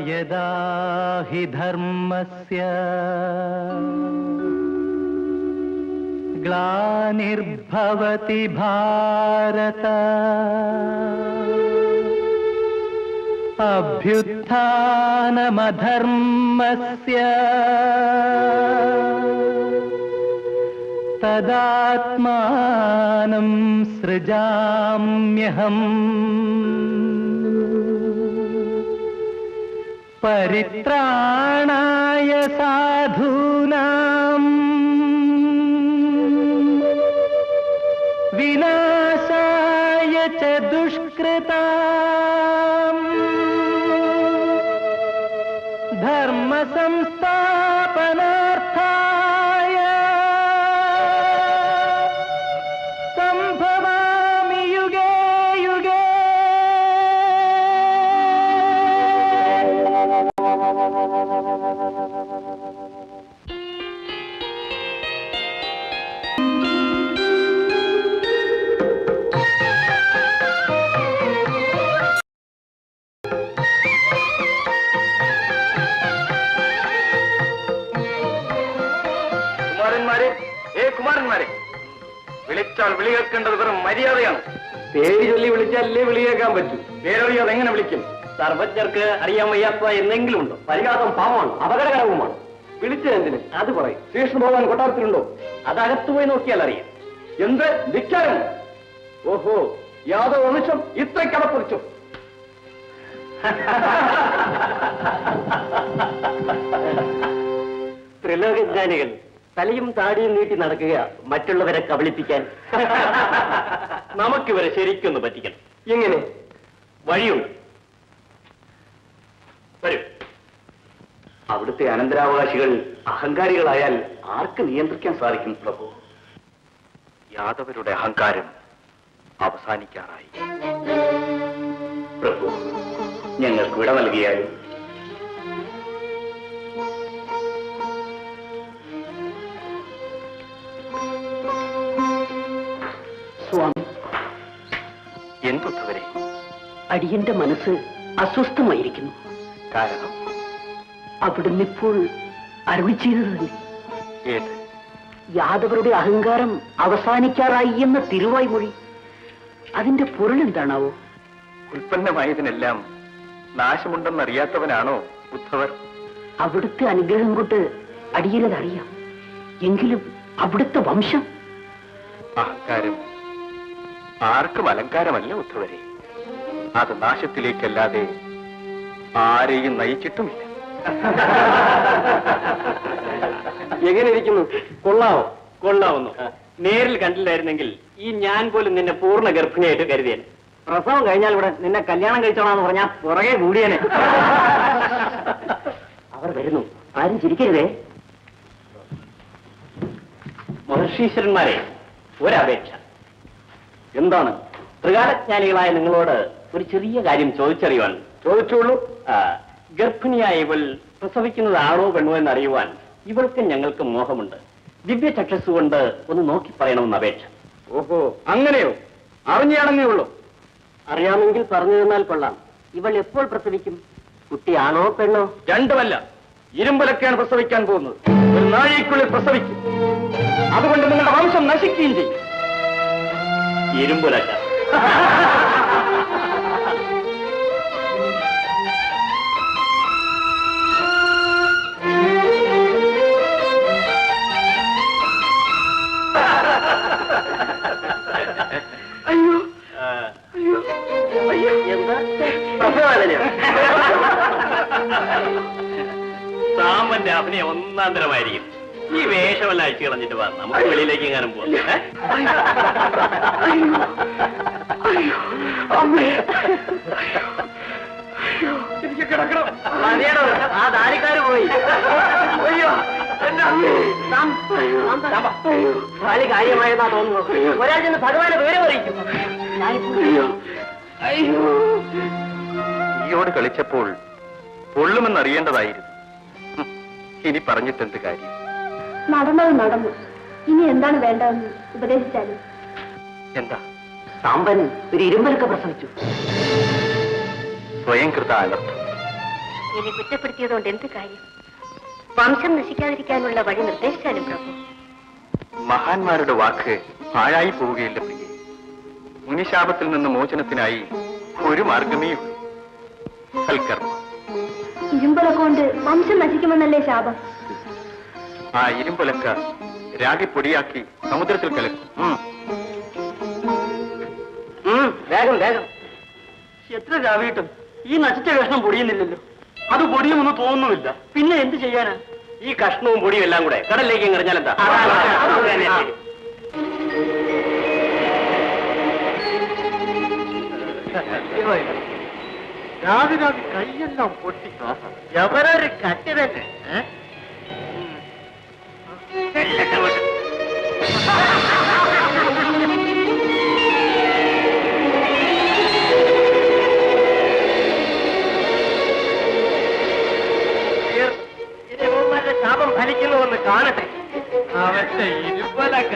यदा हि धर्मस्य ग्लानिर्भवति भारत अभ्युत्थानमधर्मस्य तदात्मानं सृजाम्यहम् परित्राणाय साधूनां विनाशाय च दुष्कृताम् धर्म संस्थापनार्थाय संभवामि युगे युगे। കുമാരന്മാരെ, വിളിച്ചാൽ വിളി കേൾക്കേണ്ടത് വെറും മര്യാദയാണ്. പേര് ചൊല്ലി വിളിച്ചാലല്ലേ വിളി കേൾക്കാൻ പറ്റൂ. പേരറിയാതെ എങ്ങനെ വിളിക്കും? സർവജ്ഞർക്ക് അറിയാൻ വയ്യാത്ത എന്തെങ്കിലും ഉണ്ടോ? പരിഹാസം പാവമാണ്, അപകടകരവുമാണ്. വിളിച്ചതെന്തിന്? അത് പറയും. ശ്രീകൃഷ്ണ ഭഗവാൻ കൊട്ടാരത്തിലുണ്ടോ? അതകത്തു പോയി നോക്കിയാൽ അറിയാം. എന്ത് ധിക്കാരം! ഓഹോ, യാദവ വംശം ഇത്രയ്ക്കടപ്പൊറിച്ചു. ത്രിലോകജ്ഞാനികൾ തലയും താടിയും നീട്ടി നടക്കുക മറ്റുള്ളവരെ കബളിപ്പിക്കാൻ. നമുക്കിവരെ ശരിക്കൊന്ന് പറ്റിക്കണം. എങ്ങനെ? വഴിയുണ്ട്. വരൂ. അവിടുത്തെ അനന്തരാവകാശികൾ അഹങ്കാരികളായാൽ ആർക്ക് നിയന്ത്രിക്കാൻ സാധിക്കും പ്രഭു? യാദവരുടെ അഹങ്കാരം അവസാനിക്കാറായി. പ്രഭു, ഞങ്ങൾക്ക് വിട നൽകിയാലും. സ്വാമി, എന്തുവരെ? അടിയന്റെ മനസ്സ് അസ്വസ്ഥമായിരിക്കുന്നു. കാരണം? അവിടുന്ന് ഇപ്പോൾ അരുളി ചെയ്തത് തന്നെ. ഏത്? യാദവരുടെ അഹങ്കാരം അവസാനിക്കാറായി എന്ന തിരുവായ്മൊഴി. അതിന്റെ പൊരുൾ എന്താണാവോ? ഉൽപ്പന്നമായതിനെല്ലാം നാശമുണ്ടെന്നറിയാത്തവനാണോ ഉദ്ധവർ? അവിടുത്തെ അനുഗ്രഹം കൊണ്ട് അടിയനതറിയാം. എങ്കിലും അവിടുത്തെ വംശം. അഹങ്കാരം ആർക്കും അലങ്കാരമല്ല ഉദ്ധവരെ. അത് നാശത്തിലേക്കല്ലാതെ ആരെയും നയിച്ചിട്ടുമില്ല. എങ്ങനെ ഇരിക്കുന്നു? കൊള്ളാവോ? കൊള്ളാവുന്നു. നേരിൽ കണ്ടില്ലായിരുന്നെങ്കിൽ ഈ ഞാൻ പോലും നിന്നെ പൂർണ്ണ ഗർഭിണിയായിട്ട് കരുതിയേനെ. പ്രസവം കഴിഞ്ഞാൽ ഇവിടെ നിന്നെ കല്യാണം കഴിച്ചോളാന്ന് പറഞ്ഞാൽ പുറകെ കൂടിയേനെ. അവർ വരുന്നു, ആരും ചിരിക്കരുതേ. മഹർഷീശ്വരന്മാരെ, ഒരപേക്ഷ. എന്താണ്? ത്രികാലജ്ഞാനികളായ നിങ്ങളോട് ഒരു ചെറിയ കാര്യം ചോദിച്ചറിയുവാൻ. ചോദിച്ചോളൂ. ഗർഭിണിയായ ഇവൾ പ്രസവിക്കുന്നതാണോ പെണ്ണോ എന്നറിയുവാൻ ഇവൾക്ക് ഞങ്ങൾക്ക് മോഹമുണ്ട്. ദിവ്യ ചക്ഷസ് കൊണ്ട് ഒന്ന് നോക്കി പറയണമെന്ന് അപേക്ഷ. ഓഹോ, അങ്ങനെയോ? അറിഞ്ഞാണെന്നേ ഉള്ളൂ. അറിയാമെങ്കിൽ പറഞ്ഞു തന്നാൽ കൊള്ളാം. ഇവൾ എപ്പോൾ പ്രസവിക്കും? കുട്ടിയാണോ പെണ്ണോ? രണ്ടുമല്ല, ഇരുമ്പലൊക്കെയാണ് പ്രസവിക്കാൻ പോകുന്നത്. ഒരു നാഴിക്കുള്ളിൽ പ്രസവിക്കും. അതുകൊണ്ട് നിങ്ങളുടെ വംശം നശിക്കുകയും ചെയ്യും. ഇരുമ്പുലക്ക. അയ്യോ അയ്യോ അയ്യോ, എന്താ പ്രസവവേദനയോ? സാമന്റെ അഭിനയം ഒന്നാം തരമായിരിക്കും. ഈ വേഷമല്ല അയച്ചു കളഞ്ഞിട്ട് വാ, നമുക്ക് വെളിയിലേക്ക് എങ്ങാനും പോകാം. എനിക്ക് കിടക്കണം. ആ ദാരിക്കാര് പോയി. അയ്യോ, ഭാര്യ കാര്യമായെന്നാ തോന്നുന്നു. ഒരാൾ ചെന്ന് ഭഗവാനെ വിവരം അറിയിക്കും. ഈയോട് കളിച്ചപ്പോൾ പൊള്ളുമെന്നറിയേണ്ടതായിരുന്നു. ഇനി പറഞ്ഞിട്ടെന്ത് കാര്യം? നടന്നത് നടന്നു. ഇനി എന്താണ് വേണ്ടതെന്ന് ഉപദേശിച്ചാലും. എന്താ? സാമ്പൻ ഒരു ഇരുമ്പലൊക്കെ പ്രസവിച്ചു. സ്വയം കൃത അനർത്ഥം. ഇനി കുറ്റപ്പെടുത്തിയതുകൊണ്ട് എന്ത് കാര്യം? വംശം നശിക്കാതിരിക്കാനുള്ള വഴി നിർദ്ദേശിച്ചാലും പ്രഭു. മഹാന്മാരുടെ വാക്ക് പാഴായി പോവുകയില്ല പ്രിയെ. മുനിശാപത്തിൽ നിന്ന് മോചനത്തിനായി ഒരു മാർഗമേ ഉള്ളൂ, സൽക്കർമ്മം. ഇരുമ്പുള കൊണ്ട് വംശം നശിക്കുമെന്നല്ലേ ശാപം? ആ ഇരുമ്പുലക്ക രാഗി പൊടിയാക്കി സമുദ്രത്തിൽ കലക്കും. വേഗം വേഗം. എത്ര രാവിട്ടും ഈ നശിച്ച കഷ്ണം പൊടിയുന്നില്ലല്ലോ. അത് പൊടിയുമെന്ന് തോന്നുന്നില്ല. പിന്നെ എന്ത് ചെയ്യാനാ? ഈ കഷ്ണവും പൊടിയും എല്ലാം കൂടെ കടലിലേക്ക് എറിഞ്ഞാൽ എന്താ? രാവിലെ കൈയെല്ലാം പൊട്ടി എവരൊരു കട്ടിടല്ലേ. ശാപം ഫലിക്കുന്നുവെന്ന് കാണട്ടെ. അവന്റെ ഇരുപലക്ക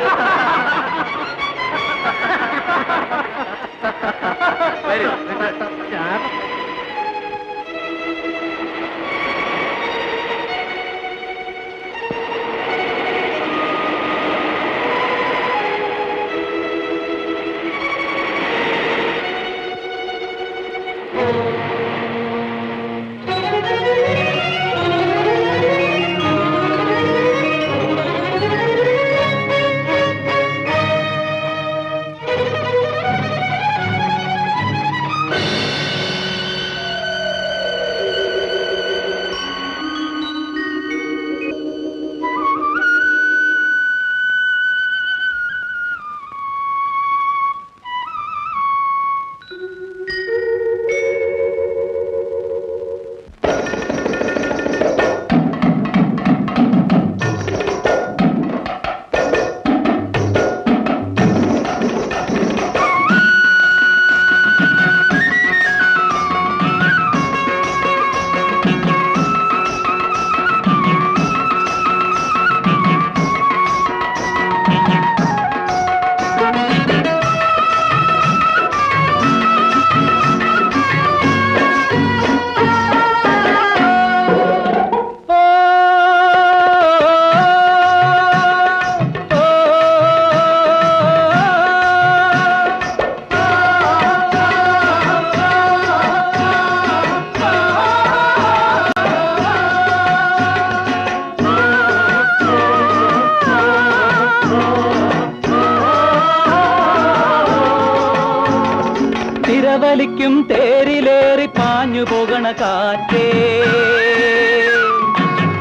തിരവലിക്കും തേരിലേറി പാഞ്ഞു പോകണ കാറ്റേ,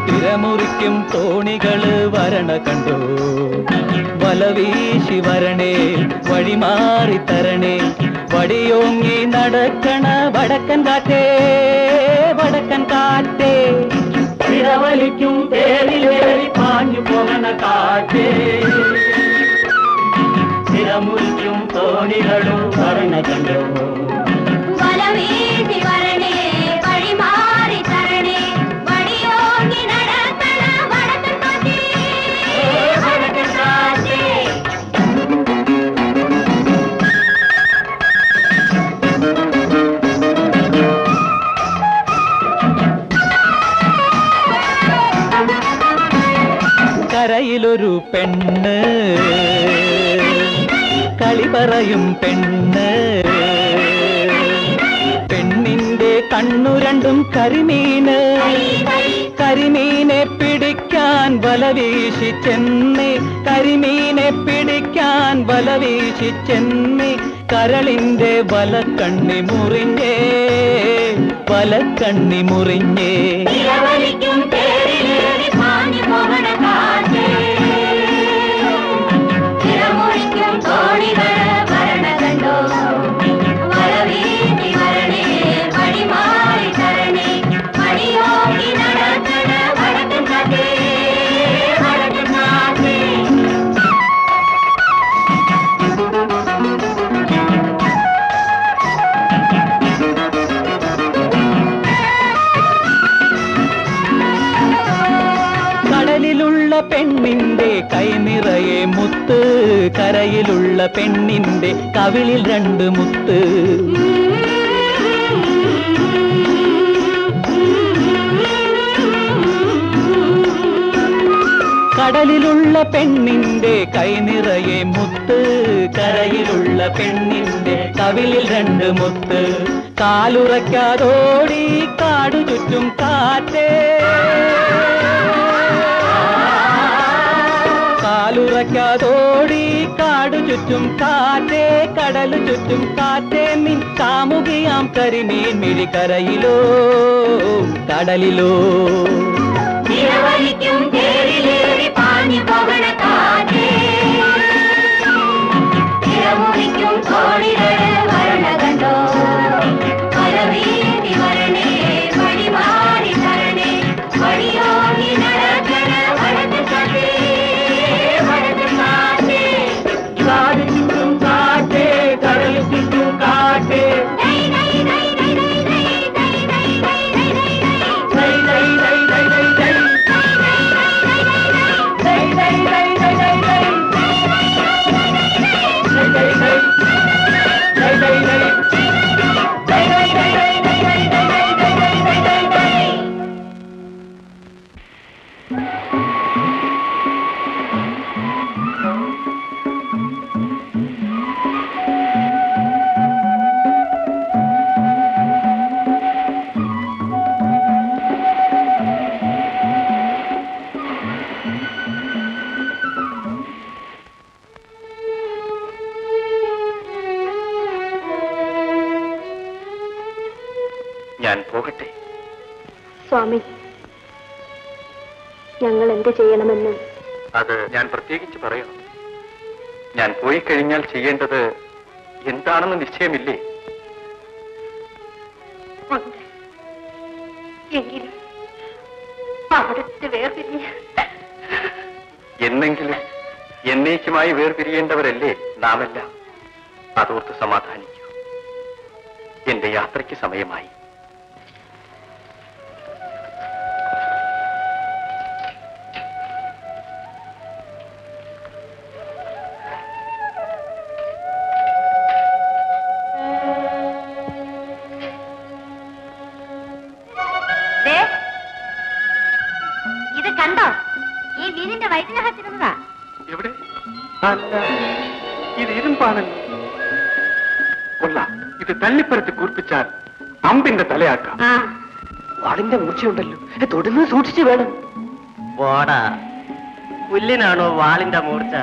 തിരമുറിക്കും തോണികള് വരണ കണ്ടോ, വലവീശി വരണേ വഴിമാറി തരണേ, വടിയോങ്ങി നടക്കണ വടക്കൻ കാറ്റേ, വടക്കൻ കാറ്റേ. തിരവലിക്കും തേരിലേറി പാഞ്ഞു പോകണ കാറ്റേ, തിരമുറിക്കും തോണികളും വരണ കണ്ടോ, വലവീശി വരണേ വഴിമാറി തരണേ, വടിയോങ്ങി നടക്കണ വടക്കൻ കാറ്റേ, വടക്കൻ കാറ്റേ. കരയിലൊരു പെണ്ണ്, കളി പറയും പെണ്ണ്, പെണ്ണിന്റെ കണ്ണു രണ്ടും കരിമീന്, കരിമീനെ പിടിക്കാൻ വല വീശി ചെന്നേ, കരിമീനെ പിടിക്കാൻ വല വീശി ചെന്നേ, കരളിന്റെ വലക്കണ്ണി മുറിഞ്ഞേ, വലക്കണ്ണി മുറിഞ്ഞേ. തിരവലിക്കും തേരിലേറി പാഞ്ഞു പോകണ കാറ്റേ, തിരമുറിക്കും തോണികള് വരണ കണ്ടോ, വലവീശി വരണേ വഴിമാറി തരണേ, വടിയോങ്ങി നടക്കണ വടക്കൻ കാറ്റേ, വടക്കൻ കാറ്റേ. കടലിലുള്ള പെണ്ണിന്റെ കൈ നിറയെ മുത്ത്, കരയിലുള്ള പെണ്ണിന്റെ കവിളിൽ രണ്ട് മുത്ത്. കടലിലുള്ള പെണ്ണിന്റെ കൈ നിറയെ മുത്ത്, കരയിലുള്ള പെണ്ണിന്റെ കവിളിൽ 2 മുത്ത്. കാലുറയ്ക്കാതോടി കാടു ചുറ്റും കാറ്റേ, കാലുറയ്ക്കാതോടി കാടു ചുറ്റും കാറ്റേ, കടലു ചുറ്റും കാറ്റേ. നിൻ കാമുകിയാം കരിമീൻ മിഴി കരയിലോ കടലിലോ. നിലവലിക്കും തേരിലേറി പാഞ്ഞു പോകണ കാറ്റേ, നിലമുറിക്കും കോടികൾ വരണ കണ്ടോ. മലവീതി വരണേ വഴിമാറി തരണേ, വഴിയോടി നടക്കണ വലത് കാറ്റേ, വലത് കാറ്റേ. കാടു ചുറ്റും കാറ്റേ, കടലു ചുറ്റും കാറ്റേ. ഞാൻ പോകട്ടെ? സ്വാമി, ഞങ്ങൾ എന്ത് ചെയ്യണമെന്ന് അത് ഞാൻ പ്രത്യേകിച്ച് പറയണം. ഞാൻ പോയി കഴിഞ്ഞാൽ ചെയ്യേണ്ടത് എന്താണെന്ന് നിശ്ചയമില്ലേ? എങ്കിലും അവിടുത്തെ വേർപിരിഞ്ഞ എന്നെങ്കിലും എന്നേക്കുമായി വേർപിരിയേണ്ടവരല്ലേ നാമെല്ലാം. അതോർത്ത് സമാധാനിക്കൂ. എന്റെ യാത്രയ്ക്ക് സമയമായി. ഇത് കണ്ടോ? ഈ വീടിന്റെ വൈദ്യനാഥത്തിരുന്നതാ. എവിടെ? അല്ല, ഇത് ഇരുമ്പാണല്ലോ. കൊള്ളാം. ഇത് തല്ലിപ്പരത്ത് കൂർപ്പിച്ചാൽ അമ്പിന്റെ തലയാക്കാം. വാളിന്റെ മൂർച്ചയുണ്ടല്ലോ, തൊടുന്നത് സൂക്ഷിച്ചു വേണം. വാടാ, പുല്ലിനാണോ വാളിന്റെ മൂർച്ച?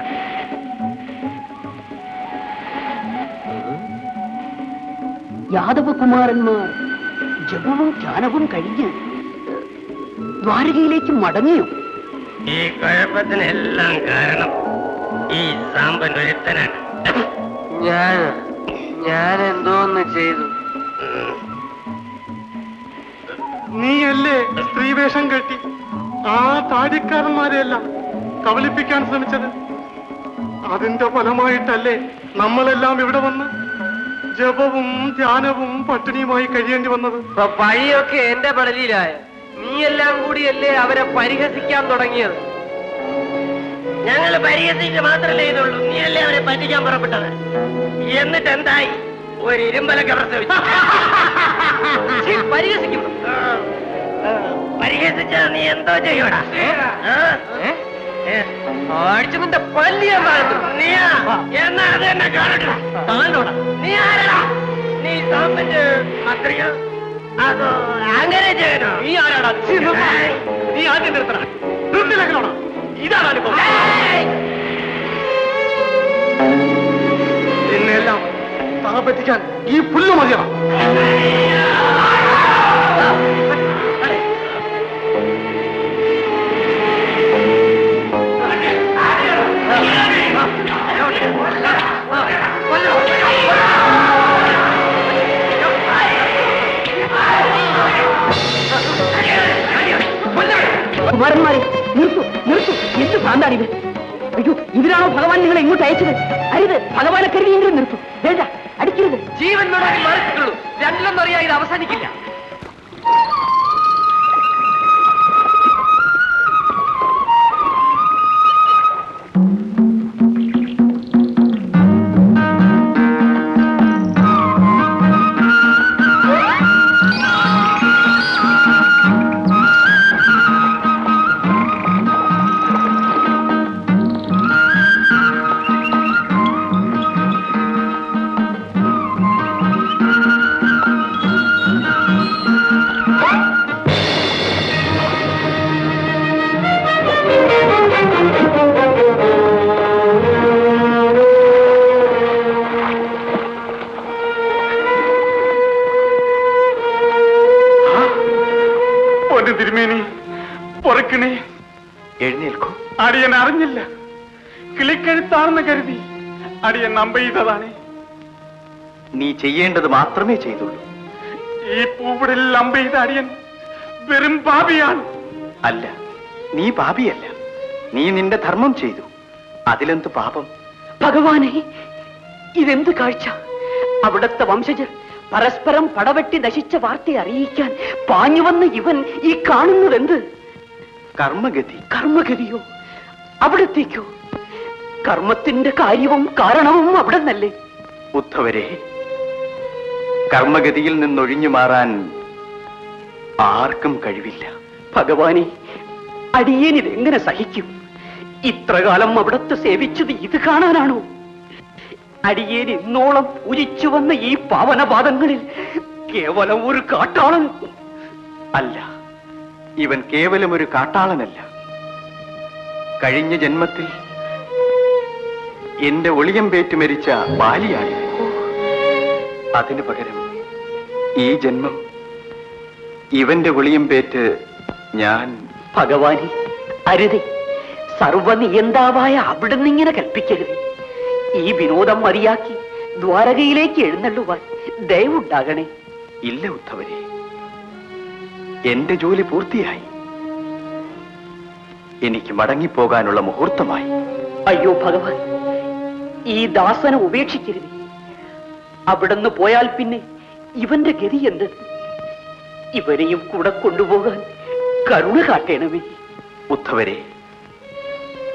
യാദവകുമാരന്മാർ ജപവും ധ്യാനവും കഴിഞ്ഞ് ദ്വാരകയിലേക്ക് മടങ്ങിയോ? ഈ കുഴപ്പത്തിനെല്ലാം കാരണം ഈ സാമ്പൻ ഒരുത്തനാണ്. ഞാൻ എന്തോന്ന് ചെയ്തു? നീയല്ലേ സ്ത്രീവേഷം കെട്ടി ആ താടിക്കാരന്മാരെയെല്ലാം കബളിപ്പിക്കാൻ ശ്രമിച്ചത്? അതിന്റെ ഫലമായിട്ടല്ലേ നമ്മളെല്ലാം ഇവിടെ വന്ന് ജപവും ധ്യാനവും പട്ടിണിയുമായി കഴിയേണ്ടി വന്നത്? പഴിയൊക്കെ എന്റെ പടലിയിലായ നീയെല്ലാം കൂടിയല്ലേ അവരെ പരിഹസിക്കാൻ തുടങ്ങിയത്? ഞങ്ങൾ പരിഹസിച്ച് മാത്രമല്ലേ ഇതുള്ളൂ, നീയല്ലേ അവരെ പറ്റിക്കാൻ പുറപ്പെട്ടത്. എന്നിട്ട് എന്തായി? ഒരു ഇരുമ്പലൊക്കെ പ്രസവിച്ചു. പരിഹസിക്കും. പരിഹസിച്ച നീ എന്തോ ചെയ്യൂടാ? അടിച്ചതിന്റെ പല്ലിയ നീയാ എന്നാ അത് തന്നെ കാണട്ടെ. നീ ആരാടാ? നീ സാമ്പന്റെ മന്ത്രിയോ അതോ അങ്ങനെ ചെയ്യണോ? നീ ആരാടാ? നീ ആദ്യം നിർത്തണം. നിർത്തിലേക്കണോ? ഇതാണ് അനുഭവം. എന്നെല്ലാം താപറ്റിക്കാൻ ഈ പുല്ല് മതിയാണ്. കുമാരന്മാരെ നിർത്തു നിർത്തു. എന്ത് ഭ്രാന്താണിത്? അയ്യോ, ഇതിനാണോ ഭഗവാൻ നിങ്ങളെ ഇങ്ങോട്ട് അയച്ചത്? അരുത്, ഭഗവാനെ കരുതിയെങ്കിലും നിർത്തു. വേണ്ട, അടിക്കരുത്. ജീവൻ വേണമെങ്കിൽ മറിച്ചിട്ടുള്ളൂ. രണ്ടിലൊന്നറിയാ ഇത് അവസാനിക്കില്ല. പൊന്നു തിരുമേനി, പൊറക്കണേ. എഴുന്നേൽക്കൂ. അടിയൻ അറിഞ്ഞില്ല. കിളിക്കഴുത്താണെന്ന് കരുതി അടിയൻ നമ്പ ചെയ്തതാണ്. നീ ചെയ്യേണ്ടത് മാത്രമേ ചെയ്തുള്ളൂ. ഈ പൂവിടലിൽ അമ്പ ചെയ്ത അടിയൻ വെറും പാപിയാണ്. അല്ല, നീ പാപിയല്ല. നീ നിന്റെ ധർമ്മം ചെയ്തു. അതിലെന്ത് പാപം? ഭഗവാനെ, ഇതെന്ത് കാഴ്ച! അവിടത്തെ വംശജർ പരസ്പരം പടവെട്ടി നശിച്ച വാർത്തയെ അറിയിക്കാൻ പാഞ്ഞുവന്ന ഇവൻ ഈ കാണുന്നതെന്ത്? കർമ്മഗതി. കർമ്മഗതിയോ? അവിടത്തേക്കോ? കർമ്മത്തിന്റെ കാര്യവും കാരണവും അവിടെ നല്ലേ? ഉദ്ധവരെ, കർമ്മഗതിയിൽ നിന്നൊഴിഞ്ഞു മാറാൻ ആർക്കും കഴിവില്ല. ഭഗവാനെ, അടിയൻ ഇതെങ്ങനെ സഹിക്കും? ഇത്രകാലം അവിടത്തെ സേവിച്ചത് ഇത് കാണാനാണോ? അടിയൻ ഇന്നോളം പൂജിച്ചു വന്ന ഈ പാവനപാദങ്ങളിൽ കേവലം ഒരു കാട്ടാളൻ. അല്ല, ഇവൻ കേവലം ഒരു കാട്ടാളനല്ല. കഴിഞ്ഞ ജന്മത്തിൽ എന്റെ ഒളിയമ്പേറ്റ് മരിച്ച ബാലിയാണിവൻ. അതിനു പകരം ഈ ജന്മം ഇവന്റെ ഒളിയമ്പേറ്റ് ഞാൻ... ഭഗവാനെ, അരുതേ! സർവനിയന്താവായ അവിടുന്ന് ഇങ്ങനെ കൽപ്പിക്കരുത്. ഈ വിനോദം മതിയാക്കി ദ്വാരകയിലേക്ക് എഴുന്നള്ളുവാൻ ദയവുണ്ടാകണേ. ഇല്ല ഉദ്ധവരെ, എന്റെ ജോലി പൂർത്തിയായി. എനിക്ക് മടങ്ങിപ്പോകാനുള്ള മുഹൂർത്തമായി. അയ്യോ ഭഗവാൻ, ഈ ദാസനെ ഉപേക്ഷിക്കരുത്. അവിടുന്ന് പോയാൽ പിന്നെ ഇവന്റെ ഗതി എന്ത്? ഇവരെയും കൂടെ കൊണ്ടുപോകാൻ കരുണ കാട്ടണമേ. ഉദ്ധവരെ,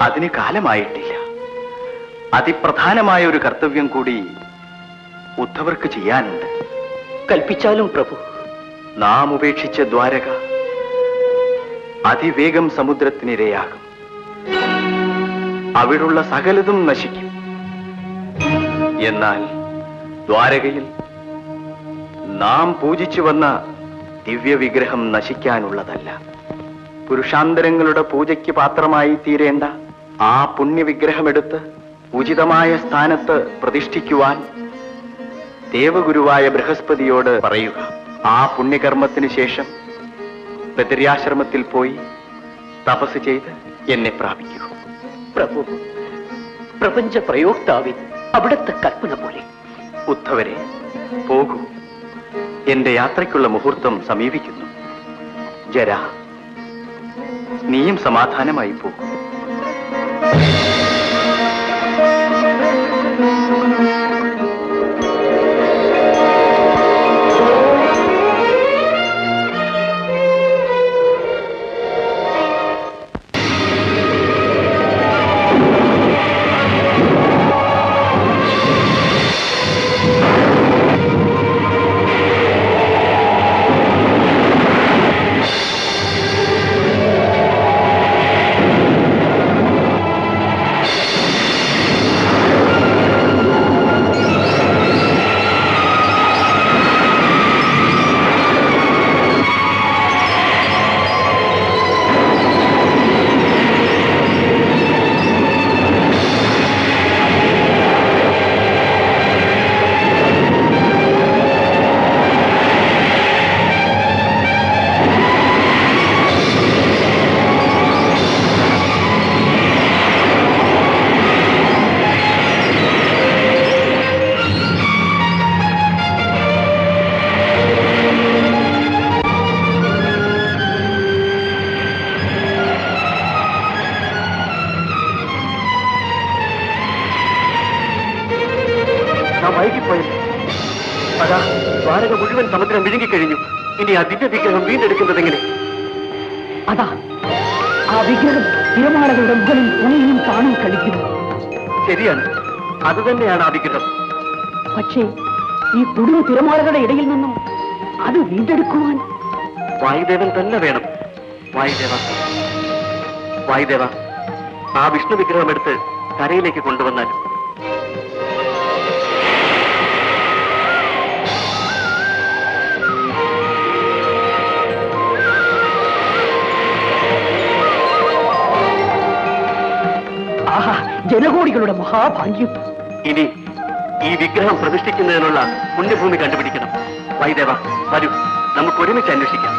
അതിന് കാലമായിട്ടില്ല. അതിപ്രധാനമായ ഒരു കർത്തവ്യം കൂടി ഉദ്ധവർക്ക് ചെയ്യാനുണ്ട്. കൽപ്പിച്ചാലും പ്രഭു. നാം ഉപേക്ഷിച്ച ദ്വാരക അതിവേഗം സമുദ്രത്തിനിരയാകും. അവിടുള്ള സകലതും നശിക്കും. എന്നാൽ ദ്വാരകയിൽ നാം പൂജിച്ചു വന്ന ദിവ്യവിഗ്രഹം നശിക്കാനുള്ളതല്ല. പുരുഷാന്തരങ്ങളുടെ പൂജയ്ക്ക് പാത്രമായി തീരേണ്ട ആ പുണ്യവിഗ്രഹമെടുത്ത് ഉചിതമായ സ്ഥാനത്ത് പ്രതിഷ്ഠിക്കുവാൻ ദേവഗുരുവായ ബൃഹസ്പതിയോട് പറയുക. ആ പുണ്യകർമ്മത്തിന് ശേഷം ബദര്യാശ്രമത്തിൽ പോയി തപസ് ചെയ്ത് എന്നെ പ്രാപിക്കൂ. പ്രഭു, പ്രപഞ്ച പ്രയോക്താവിൻ അവിടുത്തെ കൽപ്പന പോലെ. ഉദ്ധവരെ, പോകൂ. എന്റെ യാത്രയ്ക്കുള്ള മുഹൂർത്തം സമീപിക്കുന്നു. ജരാ, നീയും സമാധാനമായി പോകൂ. അതാ ദ്വാരക മുഴുവൻ സമുദ്രം വിഴുങ്ങിക്കഴിഞ്ഞു. ഇനി ആ ദിവ്യ വിഗ്രഹം വീണ്ടെടുക്കുന്നത് എങ്ങനെ? അതാ ആ വിഗ്രഹം തിരമാലകളുടെ മുകളിൽ പുണിയും താണും കളിക്കുന്നു. ശരിയാണ്, അത് തന്നെയാണ് ആ വിഗ്രഹം. പക്ഷേ ഈ കൊടും തിരമാലകളുടെ ഇടയിൽ നിന്നും അത് വീണ്ടെടുക്കുവാൻ വായുദേവൻ തന്നെ വേണം. വായുദേവ, ആ വിഷ്ണു വിഗ്രഹം എടുത്ത് കരയിലേക്ക് കൊണ്ടുവന്നാൽ. ആഹാ, ജനകോടികളുടെ മഹാഭാഗ്യം. ഇനി ഈ വിഗ്രഹം പ്രതിഷ്ഠിക്കുന്നതിനുള്ള പുണ്യഭൂമി കണ്ടുപിടിക്കണം. വായുദേവ, വരൂ, നമുക്ക് ഒരുമിച്ച് അന്വേഷിക്കാം.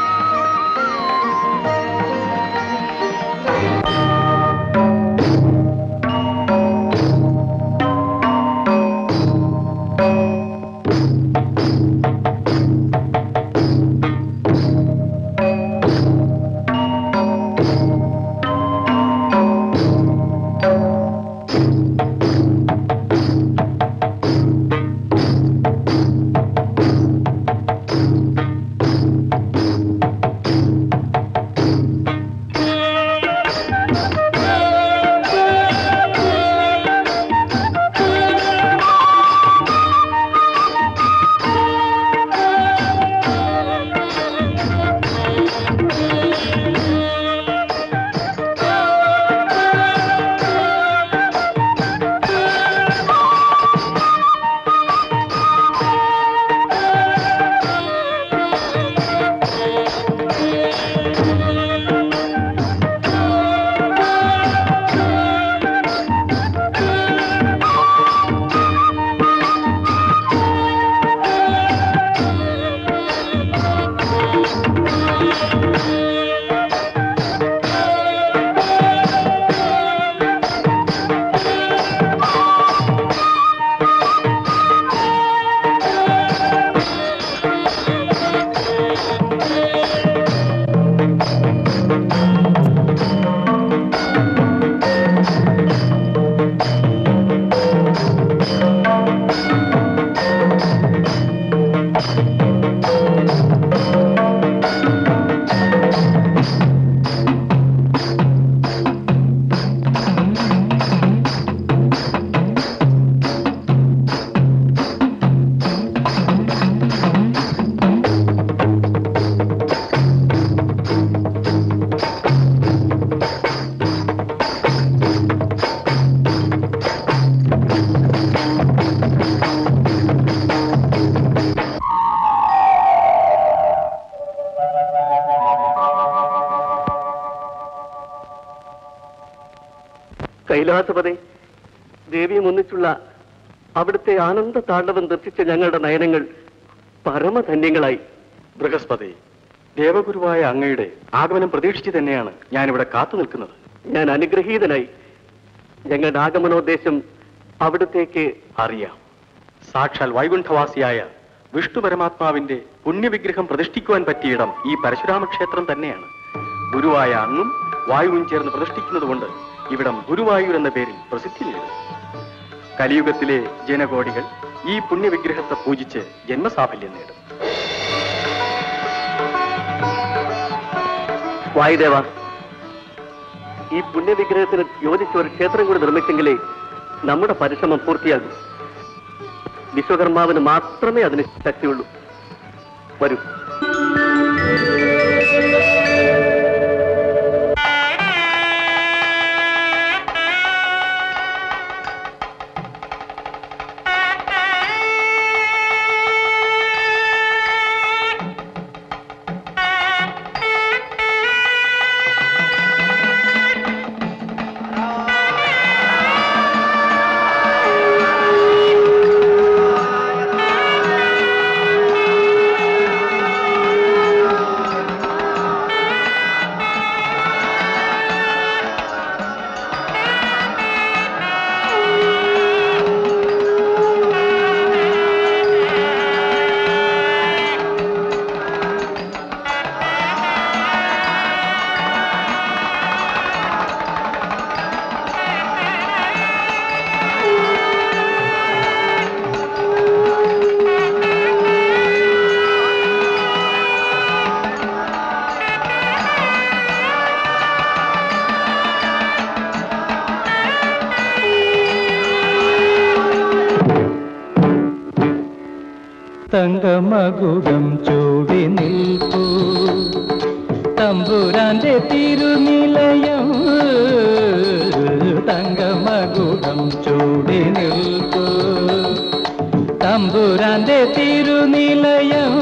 കൈലാസപതേ, ദേവിയും ഒന്നിച്ചുള്ള അവിടുത്തെ ആനന്ദ താണ്ഡവം ദർശിച്ച ഞങ്ങളുടെ നയനങ്ങൾ പരമധന്യങ്ങളായി. ബൃഹസ്പതി, ദേവഗുരുവായ അങ്ങയുടെ ആഗമനം പ്രതീക്ഷിച്ച് തന്നെയാണ് ഞാനിവിടെ കാത്തു നിൽക്കുന്നത്. ഞാൻ അനുഗ്രഹീതനായി. ഞങ്ങളുടെ ആഗമനോദ്ദേശം അവിടത്തേക്ക് അറിയാം. സാക്ഷാൽ വൈകുണ്ഠവാസിയായ വിഷ്ണു പരമാത്മാവിന്റെ പുണ്യവിഗ്രഹം പ്രതിഷ്ഠിക്കുവാൻ പറ്റിയിടം ഈ പരശുരാമ ക്ഷേത്രം തന്നെയാണ്. ഗുരുവായ അങ്ങും വായുവും ചേർന്ന് പ്രതിഷ്ഠിക്കുന്നതുകൊണ്ട് ഇവിടം ഗുരുവായൂർ എന്ന പേരിൽ പ്രസിദ്ധി നേടും. കലിയുഗത്തിലെ ജനകോടികൾ ഈ പുണ്യവിഗ്രഹത്തെ പൂജിച്ച് ജന്മസാഫല്യം നേടും. വായുദേവ, ഈ പുണ്യവിഗ്രഹത്തിന് യോജിച്ച ഒരു ക്ഷേത്രം കൂടി നിർമ്മിച്ചെങ്കിലേ നമ്മുടെ പരിശ്രമം പൂർത്തിയാകും. വിശ്വകർമാവിന് മാത്രമേ അതിന് ശക്തിയുള്ളൂ. വരൂ. തങ്കമകുടം ചൂടി നിൽപ്പൂ തമ്പുരാന്റെ തിരുനിലയം. തങ്കമകുടം ചൂടി നിൽപ്പൂ തമ്പുരാന്റെ തിരുനിലയം.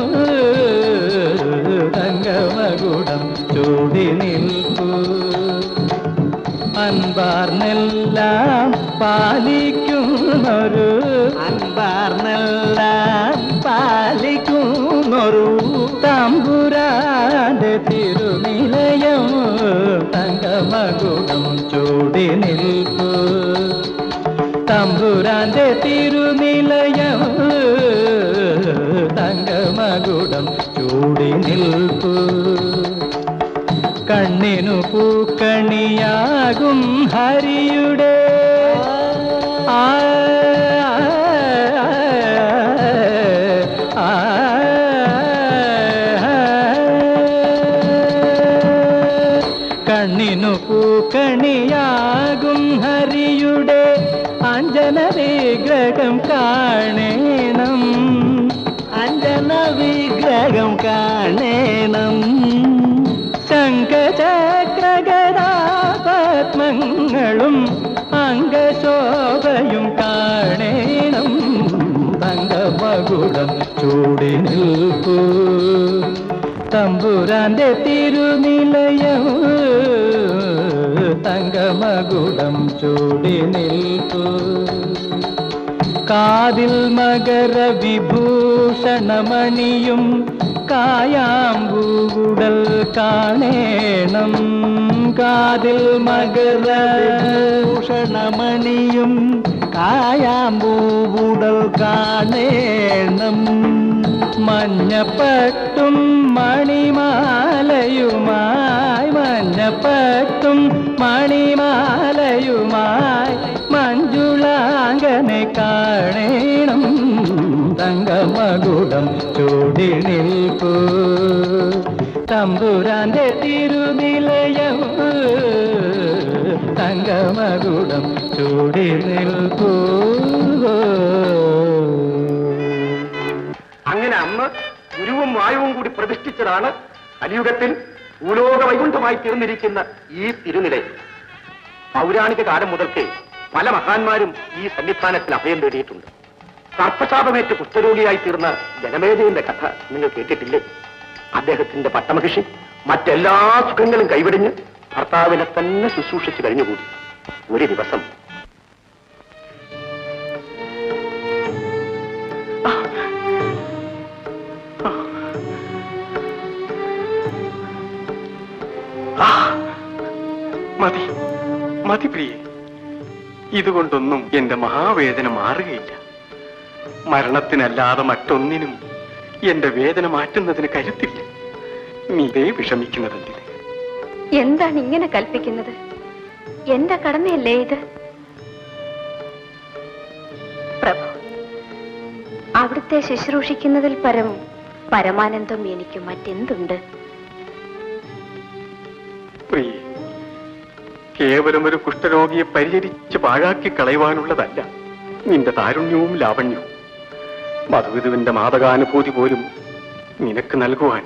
തങ്കമകുടം ചൂടി നിൽപ്പൂ അൻപാർന്നെല്ലാം പാലിക്കുന്നൊരു അൻപാർന്നെല്ലാം പാലിക്കുന്നൊരു തമ്പുരാന്റെ തിരുനിലയം. തങ്കമകുടം ചൂടി നിൽപ്പൂ തമ്പുരാന്റെ തിരുനിലയം. തങ്കമകുടം ചൂടി നിൽപ്പൂ കണ്ണിനു പൂക്കണിയാകും ഹരിയുടെ കണ്ണിനു പൂക്കണിയാകും ഹരിയുടെ അഞ്ജന വിഗ്രഹം കാണേണം. അഞ്ജന വിഗ്രഹം കാണേണം. ശംഖചക്രഗദാപത്മങ്ങളും അംഗശോഭയും കാണേണം. തങ്കമകുടം ചൂടി നിൽപ്പൂ തമ്പുരാന്റെ തിരുനിലയം. തങ്കമകുടം ചൂടി നിൽപ്പൂ കാതിൽ മകര വിഭൂഷണമണിയും കായാമ്പൂടൽ കാണേണം. കാതിൽ മകര വിഭൂഷണമണിയും കായാമ്പൂടൽ കാണേണം. മഞ്ഞപ്പട്ടും മണിമാലയുമായി മഞ്ഞപ്പട്ടും മണിമാലയുമായി മഞ്ജുളാംഗനെ കാണേണം. തങ്കമകുടം ചൂടി നിൽപ്പൂ തമ്പുരാന്റെ തിരുനിലയം. തങ്കമകുടം ചൂടി നിൽപ്പൂ. അങ്ങനെ അന്ന് ഗുരുവും വായുവും കൂടി പ്രതിഷ്ഠിച്ചതാണ് കലിയുഗത്തിൽ ഭൂലോക വൈകുണ്ഠമായി തീർന്നിരിക്കുന്ന ഈ തിരുനിലയം. പൗരാണിക കാലം മുതൽക്കേ പല മഹാന്മാരും ഈ സന്നിധാനത്തിൽ അഭയം തേടിയിട്ടുണ്ട്. സർപ്പശാപമേറ്റ് കുഷ്ഠരോഗിയായി തീർന്ന ജനമേജയന്റെ കഥ നിങ്ങൾ കേട്ടിട്ടില്ലേ? അദ്ദേഹത്തിന്റെ പട്ടമഹിഷി മറ്റെല്ലാ സുഖങ്ങളും കൈവിടിഞ്ഞ് ഭർത്താവിനെ തന്നെ ശുശ്രൂഷിച്ച് കഴിഞ്ഞുകൂടി. ഒരു ദിവസം മതി മതി പ്രിയേ, ഇതുകൊണ്ടൊന്നും എന്റെ മഹാവേദന മാറുകയില്ല. മരണത്തിനല്ലാതെ മറ്റൊന്നിനും എന്റെ വേദന മാറ്റുന്നതിന് കരുത്തില്ല. നീതേ വിഷമിക്കുന്നതെന്തിന്? എന്താണ് ഇങ്ങനെ കൽപ്പിക്കുന്നത്? എന്റെ കടമയല്ലേ ഇത്? പ്രഭു, അവിടുത്തെ ശുശ്രൂഷിക്കുന്നതിൽ പരമാനന്ദം എനിക്ക് മറ്റെന്തുണ്ട്? പ്രിയേ, കേവലം ഒരു കുഷ്ഠരോഗിയെ പരിചരിച്ച് പാഴാക്കി കളയുവാനുള്ളതല്ല നിന്റെ താരുണ്യവും ലാവണ്യവും. മധുവിധുവിന്റെ മാതകാനുഭൂതി പോലും നിനക്ക് നൽകുവാൻ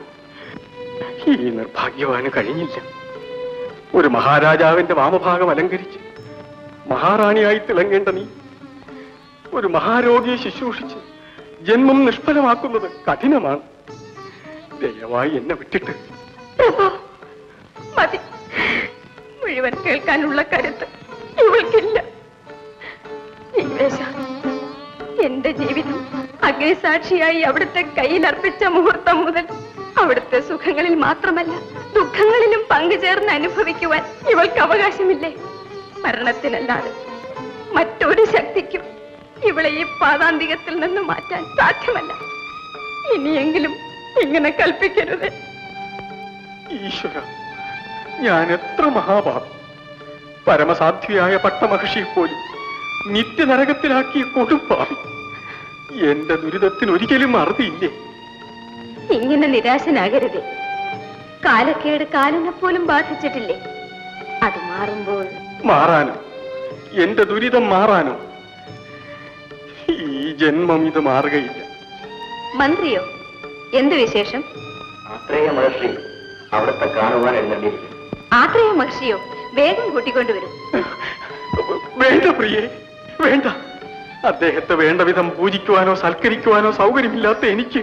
ഈ നിർഭാഗ്യവാന് കഴിഞ്ഞില്ല. ഒരു മഹാരാജാവിന്റെ വാമഭാഗം അലങ്കരിച്ച് മഹാറാണിയായി തിളങ്ങേണ്ട നീ ഒരു മഹാരോഗിയെ ശുശ്രൂഷിച്ച് ജന്മം നിഷ്ഫലമാക്കുന്നത് കഠിനമാണ്. ദയവായി എന്നെ വിട്ടിട്ട്. മതി, മുഴുവൻ കേൾക്കാനുള്ള കരുത്ത് ഇവൾക്കില്ല. എന്റെ ജീവിതം അഗ്നിസാക്ഷിയായി അവിടുത്തെ കയ്യിലർപ്പിച്ച മുഹൂർത്തം മുതൽ അവിടുത്തെ സുഖങ്ങളിൽ മാത്രമല്ല ദുഃഖങ്ങളിലും പങ്കുചേർന്ന് അനുഭവിക്കുവാൻ ഇവൾക്ക് അവകാശമില്ലേ? മരണത്തിനല്ലാതെ മറ്റൊരു ശക്തിക്കും ഇവളെ ഈ പാതാന്തികത്തിൽ നിന്ന് മാറ്റാൻ സാധ്യമല്ല. ഇനിയെങ്കിലും ഇങ്ങനെ കൽപ്പിക്കരുത്. ഈശ്വര, ഞാൻ എത്ര മഹാപാപം! പരമസാധ്വിയായ പട്ടമഹർഷിയെ പോലും നിത്യനരകത്തിലാക്കിയ കൊടുപ്പാവി. എന്റെ ദുരിതത്തിന് ഒരിക്കലും അറുതിയില്ലേ? ഇങ്ങനെ നിരാശനാകരുതേ. കാലക്കേട് കാലിനെ പോലും ബാധിച്ചിട്ടില്ലേ? അത് മാറുമ്പോൾ മാറാനോ? എന്റെ ദുരിതം മാറാനോ? ഈ ജന്മം ഇത് മാറുകയില്ല. മന്ത്രിയോ, എന്ത് വിശേഷം? ആത്രേയ മഹർഷി അവിടുത്തെ കാണുവാൻ എഴുന്നള്ളിയിരിക്കുന്നു. ആത്രേയ മഹർഷിയോ? വേഗം കൂട്ടിക്കൊണ്ടുവരും. വേണ്ട പ്രിയേ, വേണ്ട. അദ്ദേഹത്തെ വേണ്ട വിധം പൂജിക്കുവാനോ സൽക്കരിക്കുവാനോ സൗകര്യമില്ലാത്ത എനിക്ക്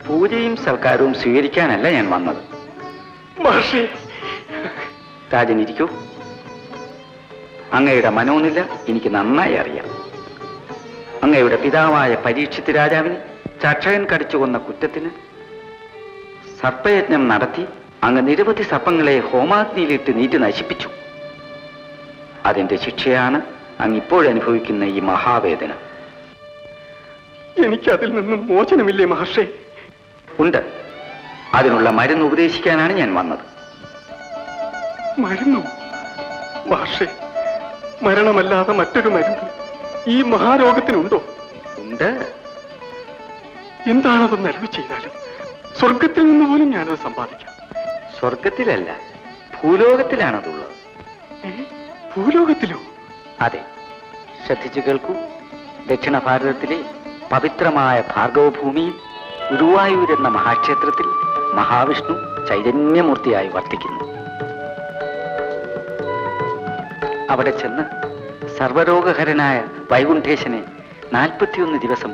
പൂജയും സൽക്കാരവും സ്വീകരിക്കാനല്ല ഞാൻ വന്നത്. മഹർഷി, രാജൻ ഇരിക്കൂ. അങ്ങയുടെ മനോനില എനിക്ക് നന്നായി അറിയാം. അങ്ങയുടെ പിതാവായ പരീക്ഷിത് രാജാവിനെ ചക്ഷകൻ കടിച്ചു കൊന്ന കുറ്റത്തിന് സർപ്പയജ്ഞം നടത്തി അങ്ങ് നിരവധി സർപ്പങ്ങളെ ഹോമാഗ്നിയിലിട്ട് നീട്ടി നശിപ്പിച്ചു. അതിന്റെ ശിക്ഷയാണ് അങ്ങ് ഇപ്പോഴനുഭവിക്കുന്ന ഈ മഹാവേദന. എനിക്ക് അതിൽ നിന്നും മോചനമില്ലേ മഹർഷി? ഉണ്ട്. അതിനുള്ള മരുന്ന് ഉപദേശിക്കാനാണ് ഞാൻ വന്നത്. മരുന്നോ? മഹർഷി, മരണമല്ലാതെ മറ്റൊരു മരുന്ന് ഈ മഹാരോഗത്തിനുണ്ടോ? ഉണ്ട്. എന്താണതെന്ന് അറിവ് ചെയ്താലും സ്വർഗത്തിൽ നിന്ന് പോലും ഞാനത് സമ്പാദിക്കാം. സ്വർഗത്തിലല്ല, ഭൂലോകത്തിലാണതുള്ളത്. ഭൂലോകത്തിലോ? അതെ, ശ്രദ്ധിച്ചു കേൾക്കൂ. ദക്ഷിണ ഭാരതത്തിലെ പവിത്രമായ ഭാർഗവഭൂമിയിൽ ഗുരുവായൂർ എന്ന മഹാക്ഷേത്രത്തിൽ മഹാവിഷ്ണു ചൈതന്യമൂർത്തിയായി വർത്തിക്കുന്നു. അവിടെ ചെന്ന് സർവരോഗഹരനായ വൈകുണ്ഠേശനെ 41 ദിവസം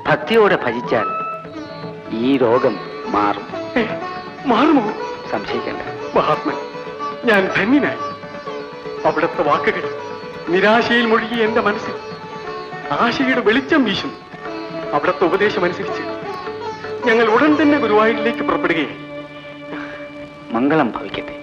ഭക്തിയോടെ ഭജിച്ചാൽ ഈ രോഗം മാറും. മാറുമോ? സംശയിക്കണ്ട. മഹാത്മൻ, ഞാൻ ധന്യനായി. അവിടുത്തെ വാക്കുകൾ നിരാശയിൽ മുഴുകിയ എന്റെ മനസ്സിൽ ആശയുടെ വെളിച്ചം വീശുന്നു. അവിടുത്തെ ഉപദേശം അനുസരിച്ച് ഞങ്ങൾ ഉടൻ തന്നെ ഗുരുവായൂരിലേക്ക് പുറപ്പെടുകയായി. മംഗളം ഭവിക്കട്ടെ.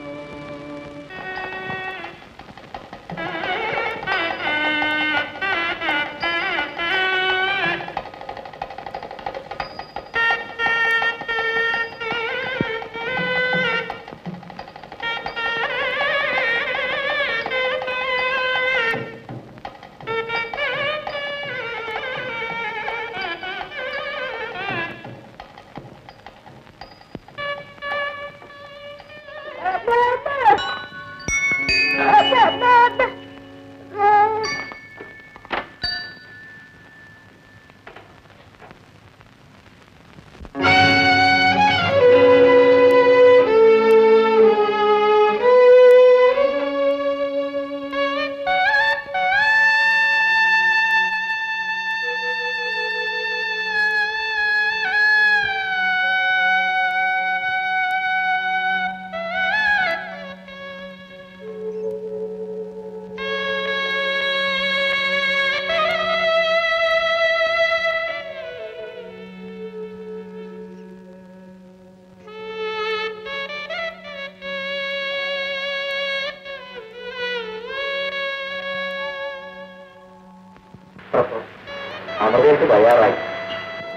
അമൃതയ്ക്ക് തയ്യാറായി.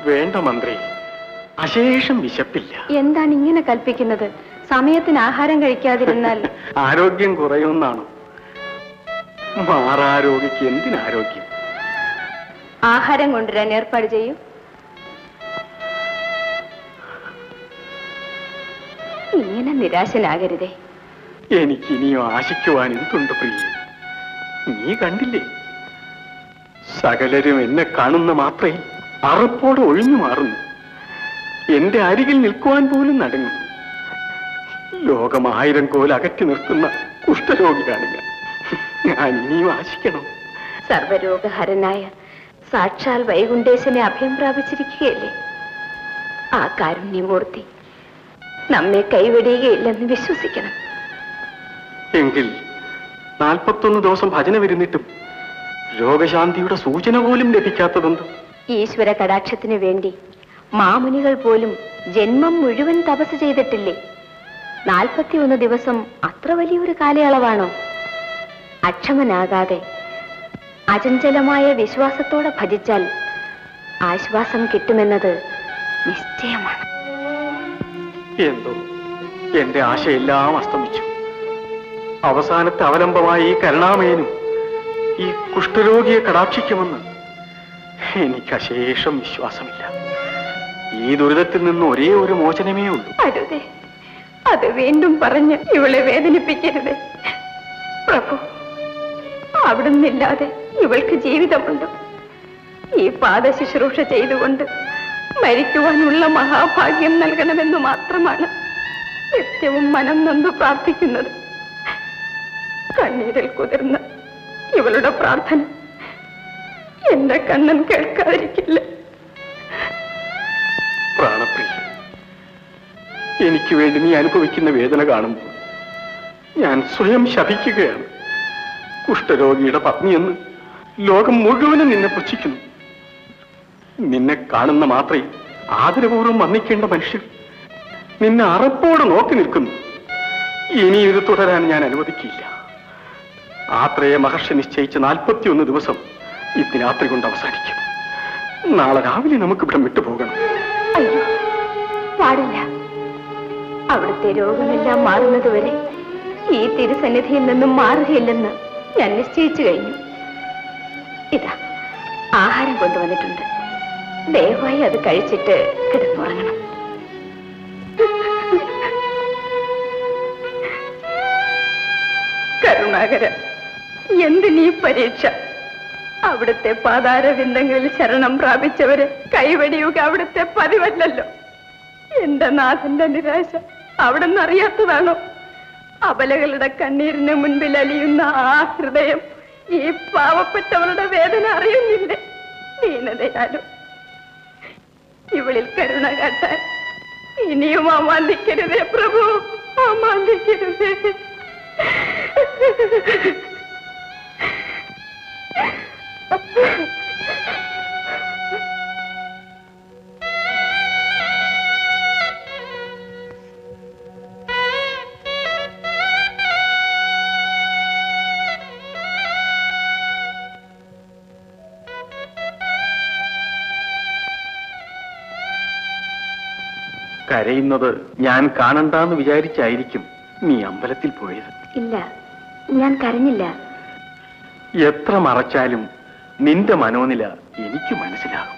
വേണ്ട മന്ത്രി, അശേഷം വിശപ്പില്ല. എന്താണ് ഇങ്ങനെ കൽപ്പിക്കുന്നത്? സമയത്തിന് ആഹാരം കഴിക്കാതിരുന്നാൽ ആരോഗ്യം കുറയുമെന്നാണോ? മാറാരോഗ്യക്ക് എന്തിനാരോഗ്യം? ആഹാരം കൊണ്ടുവരാൻ ഏർപ്പാട് ചെയ്യൂ. ഇങ്ങനെ നിരാശനാകരുതേ. എനിക്കിനിയും ആശിക്കുവാൻ എന്തുണ്ട് പ്രിയ? നീ കണ്ടില്ലേ, സകലരും എന്നെ കാണുന്ന മാത്രയിൽ അറപ്പോടെ ഒഴിഞ്ഞു മാറുന്നു. എന്റെ അരികിൽ നിൽക്കുവാൻ പോലും നടുങ്ങുന്നു. ലോകം 1000 കോൽ അകറ്റി നിർത്തുന്ന കുഷ്ഠരോഗിയാണ് ഞാൻ ഇനിയും ആശിക്കണം. സർവരോഗഹരനായ സാക്ഷാൽ വൈകുണ്ഠേശനെ അഭയം പ്രാപിച്ചിരിക്കുകയല്ലേ? ആ കാരുണ്യമൂർത്തി നമ്മെ കൈവെടിയുകയില്ലെന്ന് വിശ്വസിക്കണം. എങ്കിൽ 41 ദിവസം ഭജന വരുന്നിട്ടും രോഗശാന്തിയുടെ സൂചന പോലും ലഭിക്കാത്തതെന്ത്? ഈശ്വര കടാക്ഷത്തിനു വേണ്ടി മാമുനികൾ പോലും ജന്മം മുഴുവൻ തപസ് ചെയ്തിട്ടില്ലേ? 41 ദിവസം അത്ര വലിയൊരു കാലയളവാണോ? അക്ഷമനാകാതെ അചഞ്ചലമായ വിശ്വാസത്തോടെ ഭജിച്ചാൽ ആശ്വാസം കിട്ടുമെന്നത് നിശ്ചയമാണ്. എന്തോ എന്റെ ആശയെല്ലാം അസ്തമിച്ചു. അവസാനത്തെ അവലംബമായ ഈ കരുണാമയനും ഈ കുഷ്ഠരോഗിയെ കടാക്ഷിക്കുമെന്ന് എനിക്ക് അശേഷം വിശ്വാസമില്ല. ഈ ദുരിതത്തിൽ നിന്ന് ഒരേ ഒരു മോചനമേ ഉള്ളൂ. അരുതേ, അത് വീണ്ടും പറഞ്ഞ് ഇവളെ വേദനിപ്പിക്കരുത് പ്രഭു. അവിടുന്നില്ലാതെ ഇവൾക്ക് ജീവിതമുണ്ട്. ഈ പാദശുശ്രൂഷ ചെയ്തുകൊണ്ട് മരിക്കുവാനുള്ള മഹാഭാഗ്യം നൽകണമെന്ന് മാത്രമാണ് നിത്യവും മനം നൊന്ത് പ്രാർത്ഥിക്കുന്നത്. കണ്ണീരിൽ കുതിർന്ന ഇവളുടെ പ്രാർത്ഥന എന്റെ കണ്ണൻ കേൾക്കാതിരിക്കില്ല. പ്രാണപ്രിയ, എനിക്ക് വേണ്ടി നീ അനുഭവിക്കുന്ന വേദന കാണുമ്പോൾ ഞാൻ സ്വയം ശപിക്കുകയാണ്. കുഷ്ഠരോഗിയുടെ പത്നിയെന്ന് ലോകം മുഴുവനും നിന്നെ പുച്ഛിക്കുന്നു. നിന്നെ കാണുന്ന മാത്രമേ ആദരപൂർവ്വം വന്ദിക്കേണ്ട മനുഷ്യർ നിന്നെ അറപ്പോടെ നോക്കി നിൽക്കുന്നു. ഇനി ഇത് തുടരാൻ ഞാൻ അനുവദിക്കില്ല. ആത്രേയ മഹർഷി നിശ്ചയിച്ച 41 ദിവസം ഇന്ന് രാത്രി കൊണ്ട് അവസാനിക്കും. നാളെ രാവിലെ നമുക്ക് ഇവിടം വിട്ടുപോകണം. അയ്യോ, പാടില്ല. അവിടുത്തെ രോഗമെല്ലാം മാറുന്നതുവരെ ഈ തിരുസന്നിധിയിൽ നിന്നും മാറുകയില്ലെന്ന് ഞാൻ നിശ്ചയിച്ചു കഴിഞ്ഞു. ഇതാ ആഹാരം കൊണ്ടുവന്നിട്ടുണ്ട്. ദയവായി അത് കഴിച്ചിട്ട് കിടന്നുറങ്ങണം. കരുണാകര, എന്തിനീ പരീക്ഷ? അവിടുത്തെ പാതാരവിന്ദങ്ങളിൽ ശരണം പ്രാപിച്ചവരെ കൈവെടിയുക അവിടുത്തെ പതിവല്ലല്ലോ. എന്റെ നാഥന്റെ നിരാശ അവിടുന്ന് അറിയാത്തതാണോ? അബലകളുടെ കണ്ണീരിന് മുൻപിൽ അലിയുന്ന ആ ഹൃദയം ഈ പാവപ്പെട്ടവരുടെ വേദന അറിയുന്നില്ലേ? ദീനതയാലും ഇവളിൽ കരുണ കാട്ടാൻ ഇനിയും അമാന്തിക്കരുതേ പ്രഭു, അമാന്തിക്കരുതേ. കരയുന്നത് ഞാൻ കാണണ്ടെന്ന് വിചാരിച്ചായിരിക്കും നീ അമ്പലത്തിൽ പോയത്. ഇല്ല, ഞാൻ കരഞ്ഞില്ല. എത്ര മറച്ചാലും നിന്റെ മനോനില എനിക്ക് മനസ്സിലാകും.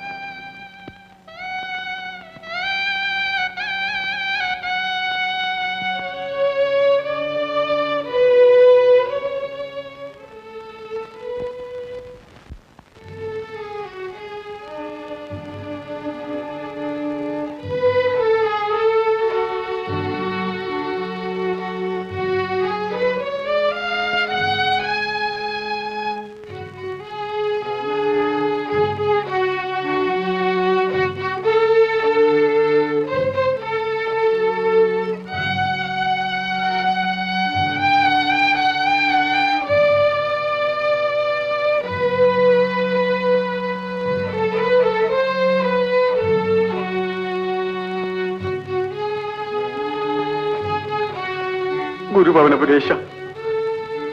ഗുരുഭവനപുരേശ,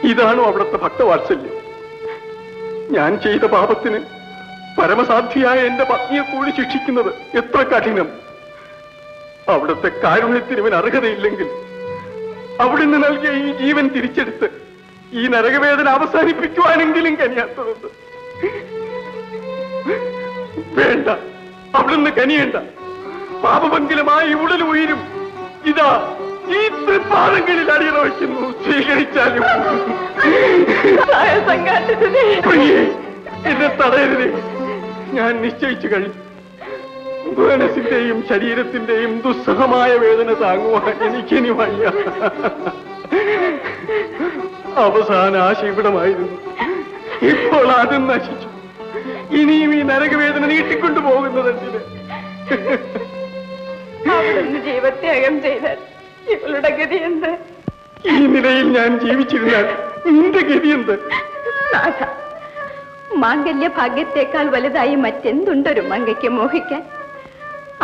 ഇതാണോ അവിടുത്തെ ഭക്തവാത്സല്യം? ഞാൻ ചെയ്ത പാപത്തിന് പരമസാധ്വിയായ എന്റെ പത്നിയെ കൂടി ശിക്ഷിക്കുന്നത് എത്ര കഠിനം. അവിടുത്തെ കാരുണ്യത്തിന് ഇവൻ അർഹതയില്ലെങ്കിൽ അവിടുന്ന് നൽകിയ ഈ ജീവൻ തിരിച്ചെടുത്ത് ഈ നരകവേദന അവസാനിപ്പിക്കുവാനെങ്കിലും കഴിയാത്തതുണ്ട്. വേണ്ട, അവിടുന്ന് കനിയണ്ട. പാപമംഗലമായി ഉടൽ ഉയരും. ഇതാ ഈ തൃപ്പാദങ്ങളിൽ അടിയറ വയ്ക്കുന്നു, സ്വീകരിച്ചാലും. പ്രിയേ, എന്നെ തടയരുതേ. ഞാൻ നിശ്ചയിച്ചു കഴിഞ്ഞു. മനസ്സിന്റെയും ശരീരത്തിന്റെയും ദുസ്സഹമായ വേദന താങ്ങുവാൻ എനിക്കിനി വയ്യ. അവസാന ആശ ഇവിടമായിരുന്നു. ഇപ്പോൾ അതും നശിച്ചു. ഇനിയും ഈ നരകവേദന നീട്ടിക്കൊണ്ടു പോകുന്നതെന്തിന്? ജീവത്യാഗം ചെയ്താൽ ഇവളുടെ ഗതി എന്ത്? ഈ നിലയിൽ ഞാൻ ജീവിച്ചിരുന്നാൽ നിന്റെ ഗതി എന്ത്? മാംഗല്യ ഭാഗ്യത്തെക്കാൾ വലുതായി മറ്റെന്തുണ്ടൊരു മങ്കയ്ക്ക് മോഹിക്കാൻ?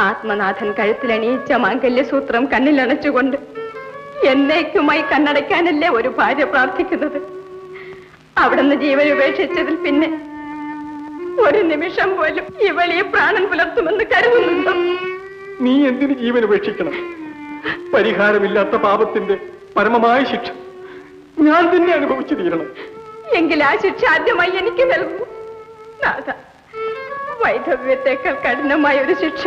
ആത്മനാഥൻ കഴുത്തിലണിയിച്ച മാംഗല്യസൂത്രം കണ്ണിലണച്ചുകൊണ്ട് എന്നേക്കുമായി കണ്ണടയ്ക്കാനല്ലേ ഒരു ഭാര്യ പ്രാർത്ഥിക്കുന്നത്? അവിടുന്ന് ജീവൻ ഉപേക്ഷിച്ചതിൽ പിന്നെ ഒരു നിമിഷം പോലും ഇവൾ ഈ പ്രാണൻ പുലർത്തുമെന്ന് കരുതുന്നുണ്ടോ? നീ എന്തിന് ജീവൻ ഉപേക്ഷിക്കണം? പരിഹാരമില്ലാത്ത പാപത്തിന്റെ പരമമായ ശിക്ഷ ഞാൻ തന്നെ അനുഭവിച്ചു തീരണം. എങ്കിൽ ആ ശിക്ഷ ആദ്യമായി എനിക്ക് നൽകൂ നാഥ. വൈധവ്യത്തെക്കാൾ കഠിനമായ ഒരു ശിക്ഷ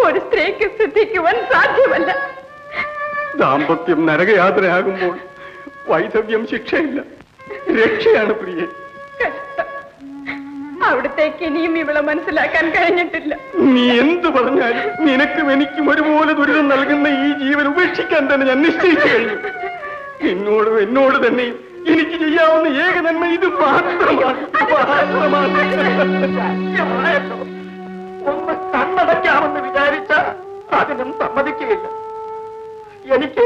ഒരു സ്ത്രീക്ക് സിദ്ധിക്കുവാൻ സാധ്യമല്ല. ദാമ്പത്യം നരകയാത്രയാകുമ്പോൾ വൈധവ്യം ശിക്ഷയില്ല, രക്ഷയാണ് പ്രിയെ. അവിടത്തേക്ക് ഇനിയും ഇവളെ മനസ്സിലാക്കാൻ കഴിഞ്ഞിട്ടില്ല. നീ എന്തു പറഞ്ഞാലും നിനക്കും എനിക്കും ഒരുപോലെ ദുരിതം നൽകുന്ന ഈ ജീവൻ ഉപേക്ഷിക്കാൻ തന്നെ ഞാൻ നിശ്ചയിച്ചു കഴിഞ്ഞു. എന്നോട് തന്നെ എനിക്ക് ചെയ്യാവുന്ന ഏക നന്മ ഇത് മാത്രമാണ്. ഒന്ന് കണ്ണടയ്ക്കാമെന്ന് വിചാരിച്ച അതിനും സമ്മതിക്കുകയില്ല. എനിക്ക്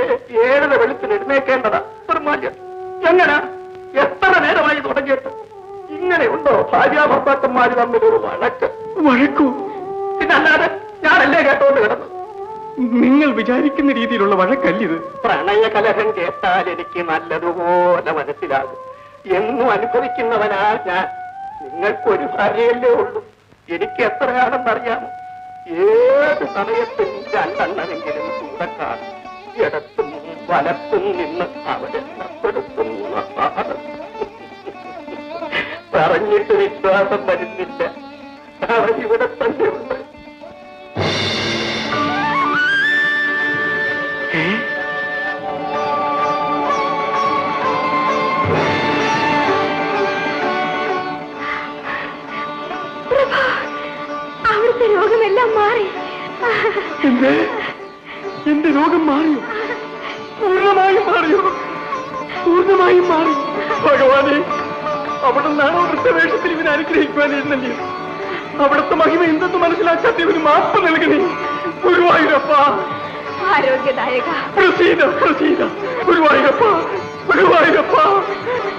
7 വെളുപ്പിന് എഴുന്നേക്കേണ്ടതാ. നിർമാല്യം എങ്ങനെ എത്ര നേരമായി തുടങ്ങിയിട്ട്? ഇങ്ങനെയുണ്ടോ ഭാര്യാഭർത്താക്കന്മാര് തമ്മിലൊരു വഴക്കൂ? പിന്നല്ലാതെ ഞാനല്ലേ കേട്ടോണ്ട് കിടന്നു. നിങ്ങൾ വിചാരിക്കുന്ന രീതിയിലുള്ള വഴക്കല്ലിത്. പ്രണയകലഹം കേട്ടാൽ എനിക്ക് നല്ലതുപോലെ മനസ്സിലാകും. എന്നും അനുഭവിക്കുന്നവനാ ഞാൻ. നിങ്ങൾക്കൊരു ഭാര്യയല്ലേ ഉള്ളൂ. എനിക്ക് എത്രയാണെന്നറിയാമോ? ഏത് സമയത്തും 2 എണ്ണമെങ്കിലും കൂടെ കാണും. ഇടത്തും വലത്തും നിന്ന് അവരെ നഷ്ടപ്പെടുത്തുന്ന പറഞ്ഞിട്ട് വിശ്വാസം വരുന്നില്ല. അവരിവിടെ തന്നെ ഉണ്ട്. അവിടുത്തെ രോഗമെല്ലാം മാറി. എന്റെ രോഗം മാറിയോ? പൂർണ്ണമായും മാറിയോ? പൂർണ്ണമായും മാറി. ഭഗവാനെ, അവിടെ നിന്നാണോ വൃത്തവേഷത്തിൽ ഇവനെ അനുഗ്രഹിക്കുവാൻ എഴുന്നല്ലേ? അവിടുത്തെ മഹിമ എന്തെന്ന് മനസ്സിലാക്കാത്ത ഇവന് മാപ്പ് നൽകണേ. ഗുരുവായൂരപ്പ, ആരോഗ്യദായക പ്രസീത ഗുരുവായൂരപ്പ.